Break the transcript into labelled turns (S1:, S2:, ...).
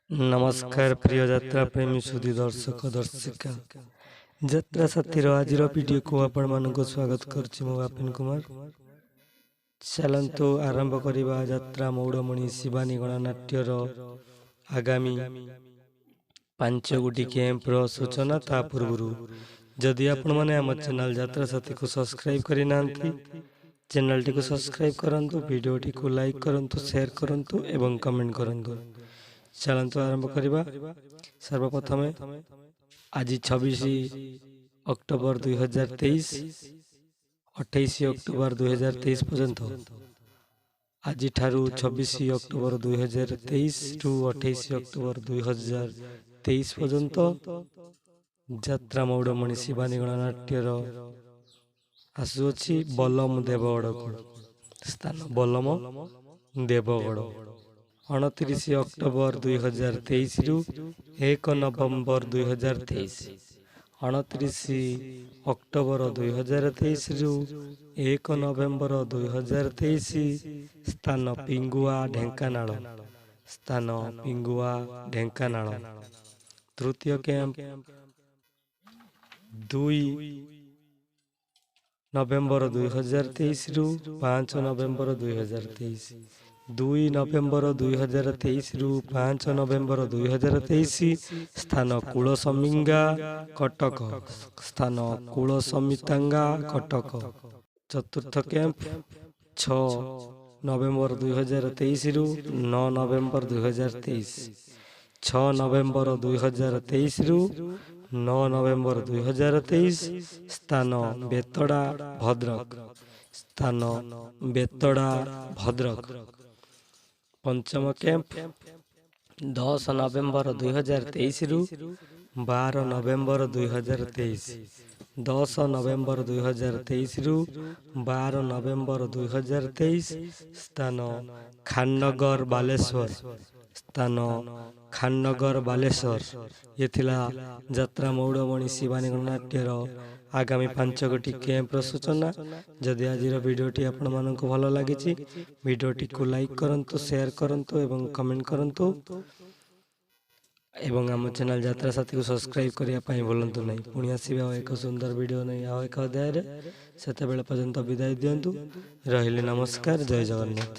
S1: नमस्कार प्रिय यात्रा प्रेमी सुधी दर्शक दर्शिका यात्रा साथीर आज वीडियो को आपण मानक स्वागत करछि मो बापिन कुमार। चलंतु आरंभ करिबा यात्रा मौड़मणि शिवानी गणनाट्यर आगामी 5 गोटी कैंप रो सूचना। ता पूर्व जदि आपण माने हम चैनल यात्रा साथी को सब्सक्राइब करि नांती चैनल टी को सब्सक्राइब करंतु, वीडियो टी को लाइक करंतु, शेयर करंतु एवं कमेंट करंतु। चलंतु आरंभ करिबा। सर्वप्रथम आज 26 अक्टोबर 2023 28 अक्टोबर 2023 पर्यंत आज ठारू 26 अक्टोबर 2023 टू 28 अक्टोबर 2023 पर्यंत यात्रा मौड़मणि शिवानी गणनाट्यर आसुअछि बलम देवगढ़ स्थान बलम देवगढ़ 29 अक्टोबर 2023 रु 1 नवंबर 2023 29 अक्टोबर 2023 रु 1 नवंबर 2023 स्थान पिंगुआ ढेंकानाल स्थान पिंगुआ ढेंकानाल। तृतीय कैंप 2 नवंबर 2023 रु 5 नवंबर 2023 2 नवंबर 2023 रु 5 नवंबर 2023 स्थान कुलसमिंगा कटक स्थान कुलसमितांगा कटक। चतुर्थ कैंप 6 नवंबर 2023 रु 9 नवंबर 2023 6 नवंबर 2023 रु 9 नवंबर 2023 स्थान बेतड़ा भद्रक स्थान बेतड़ा भद्रक। पंचम कैंप 10 नवंबर 2023 रु 12 नवंबर 2023 10 नवंबर 2023 रु 12 नवंबर 2023 स्थान खाननगर बालेश्वर स्थान खाननगर बालेश्वर। ये थिला यात्रा मौड़मणि शिवानी गणनाट्यर आगामी 5 गोटी कैंप सूचना। जदि आज वीडियोटी आपण मानक भल लगी वीडियोटी को लाइक करंतु, शेयर करंतु एवं कमेंट करंतु एवं आम चैनल यात्रा साथी को सब्सक्राइब करिया पई भूलंतु नहीं। पुणी आसीबा एक सुंदर वीडियो नहीं आ एक अध्याय रे। सेते बेले पर्यंत विदाय दियंतु। रहिले नमस्कार, जय जगन्नाथ।